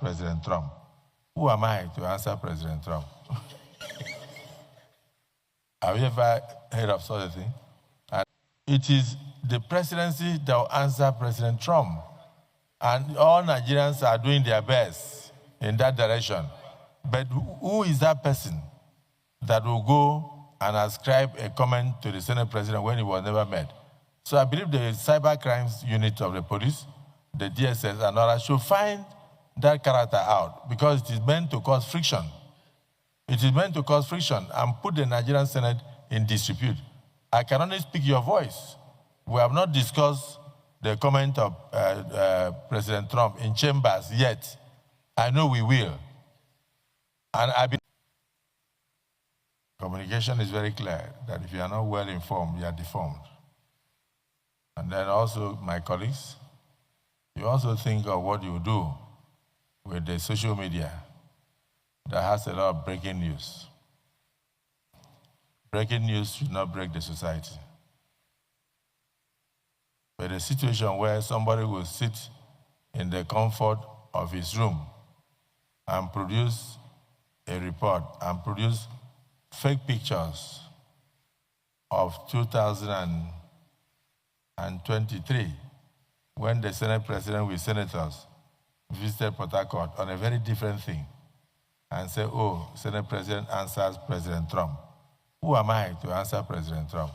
President Trump. Who am I to answer President Trump? Have you ever heard of such a thing? And it is the presidency that will answer President Trump. And all Nigerians are doing their best in that direction. But who is that person that will go and ascribe a comment to the Senate President when he was never met? So I believe the cyber crimes unit of the police, the DSS and others should find that character out because it is meant to cause friction. It is meant to cause friction and put the Nigerian Senate in dispute. I can only speak your voice. We have not discussed the comment of President Trump in chambers yet. I know we will. And I believe communication is very clear that if you are not well informed, you are deformed. And then also, my colleagues, you also think of what you do with the social media that has a lot of breaking news. Breaking news should not break the society. But a situation where somebody will sit in the comfort of his room and produce a report and produce fake pictures of 2023 when the Senate President with senators visited Port Harcourt on a very different thing and say, oh, Senate President answers President Trump. Who am I to answer President Trump?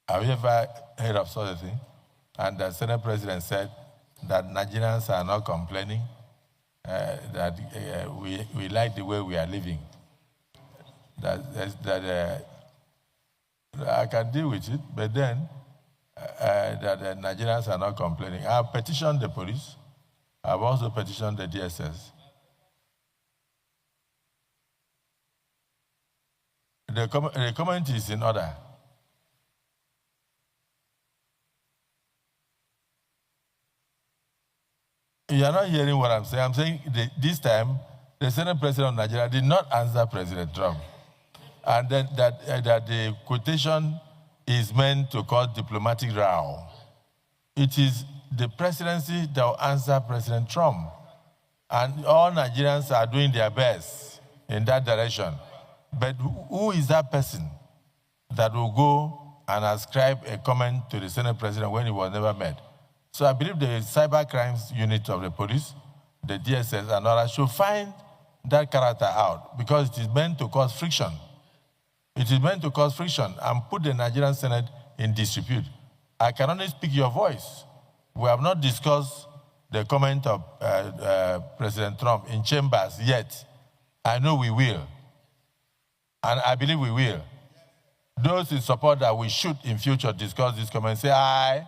Have you ever heard of such a thing? And the Senate President said that Nigerians are not complaining, that we like the way we are living. That I can deal with it, but then that the Nigerians are not complaining. I have petitioned the police. I have also petitioned the DSS. The comment is in order. You are not hearing what I'm saying. I'm saying this time, the Senate President of Nigeria did not answer President Trump. And then that the quotation is meant to cause diplomatic row. It is the presidency that will answer President Trump. And all Nigerians are doing their best in that direction. But who is that person that will go and ascribe a comment to the Senate President when he was never met? So I believe the cyber crimes unit of the police, the DSS and others should find that character out because it is meant to cause friction. It is meant to cause friction and put the Nigerian Senate in dispute. I can only speak your voice. We have not discussed the comment of President Trump in chambers yet. I know we will. And I believe we will. Those in support that we should in future discuss this comment, say aye.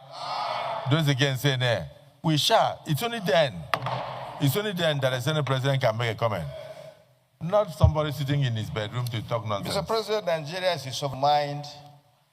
Those against say nay. We shall. It's only then that the Senate President can make a comment. Not somebody sitting in his bedroom to talk nonsense. Mr. President, Nigeria is of mind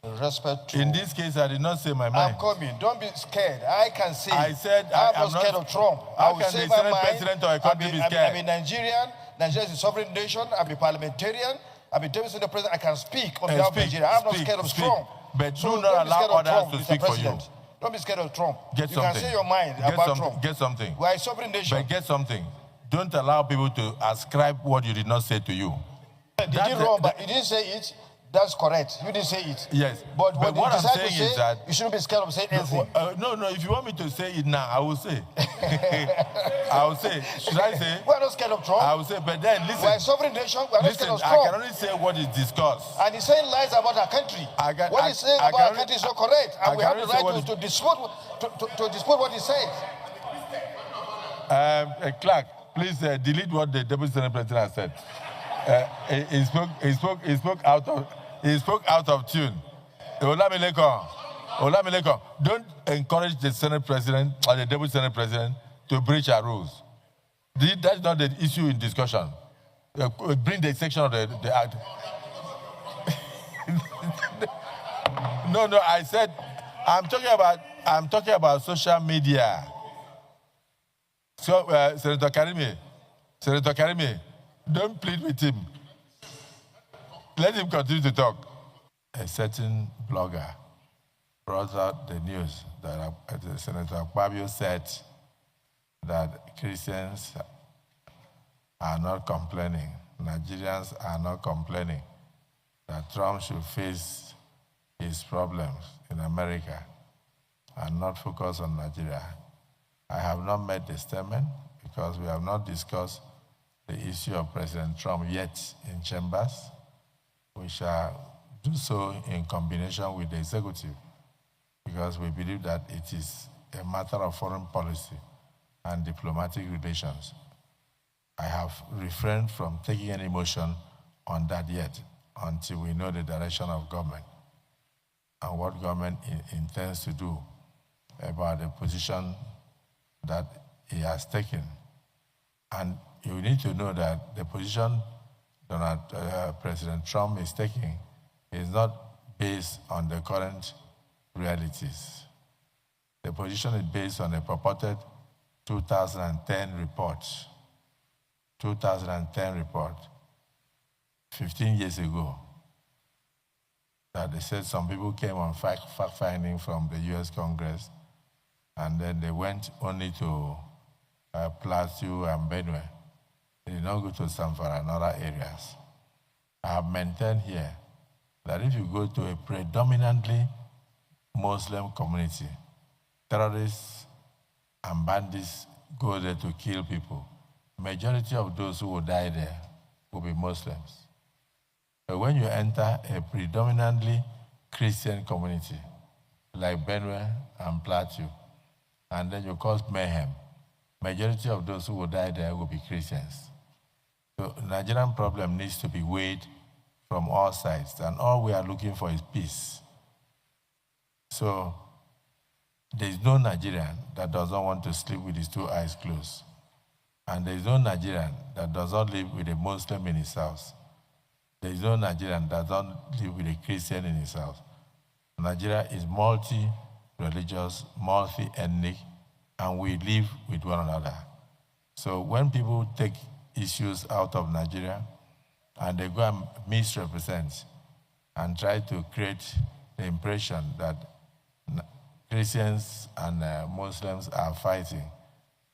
in respect to... In this case, I did not say my mind. I'm coming. Don't be scared. I can say... I said I'm not scared of Trump. I will say my mind. President of a country be scared? I'm a Nigerian. Nigeria is a sovereign nation. I'm a parliamentarian. I'm a deputy president. I can speak on behalf of Nigeria. I'm not scared of Trump. But do not allow others to speak for you. Don't be scared of Trump. Get you something. Can say your mind about Trump. Get something. We are a sovereign nation. But get something. Don't allow people to ascribe what you did not say to you. Did you wrong, but you didn't say it. That's correct. You didn't say it. Yes. But what I'm saying is that you shouldn't be scared of saying anything. No. If you want me to say it now, I will say. I will say. Should I say? We're not scared of Trump. I will say. But then listen. We're a sovereign nation. We're not scared of Trump. I can only say what is discussed. And he's saying lies about our country. What he's saying about our country is not correct. And we have the right to dispute what he said. Clark, please delete what the Deputy Senate President has said. He spoke out of tune. Olamileko, don't encourage the Senate President or the Deputy Senate President to breach our rules. That's not the issue in discussion. Bring the section of the act. No, I said I'm talking about social media. So, Senator Karimi, don't plead with him. Let him continue to talk. A certain blogger brought out the news that Senator Akpabio said that Christians are not complaining, Nigerians are not complaining, that Trump should face his problems in America and not focus on Nigeria. I have not made the statement because we have not discussed the issue of President Trump yet in chambers. We shall do so in combination with the executive because we believe that it is a matter of foreign policy and diplomatic relations. I have refrained from taking any motion on that yet until we know the direction of government and what government intends to do about the position that he has taken. And you need to know that the position President Trump is taking is not based on the current realities. The position is based on a purported 2010 report. 2010 report, 15 years ago, that they said some people came on fact-finding from the US Congress, and then they went only to Plateau and Benue. They did not go to Zamfara and other areas. I have maintained here that if you go to a predominantly Muslim community, terrorists and bandits go there to kill people. Majority of those who will die there will be Muslims. But when you enter a predominantly Christian community, like Benue and Plateau, and then you cause mayhem, majority of those who will die there will be Christians. So the Nigerian problem needs to be weighed from all sides, and all we are looking for is peace. So there is no Nigerian that does not want to sleep with his two eyes closed. And there is no Nigerian that does not live with a Muslim in his house. There is no Nigerian that does not live with a Christian in his house. Nigeria is multi-religious, multi-ethnic, and we live with one another. So when people take issues out of Nigeria and they go and misrepresent and try to create the impression that Christians and Muslims are fighting,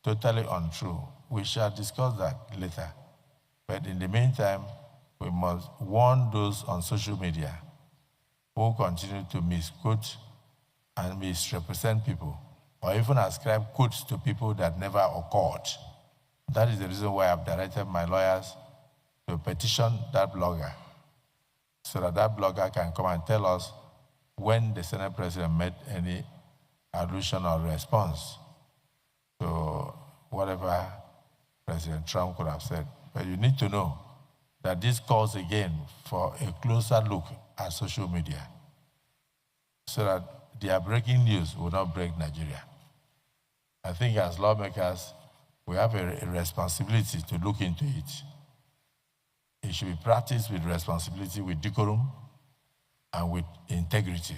totally untrue. We shall discuss that later. But in the meantime, we must warn those on social media who continue to misquote and misrepresent people, or even ascribe quotes to people that never occurred. That is the reason why I've directed my lawyers to petition that blogger, so that that blogger can come and tell us when the Senate President made any allusion or response to whatever President Trump could have said. But you need to know that this calls again for a closer look at social media, so that their breaking news will not break Nigeria. I think as lawmakers, we have a responsibility to look into it. It should be practiced with responsibility, with decorum, and with integrity.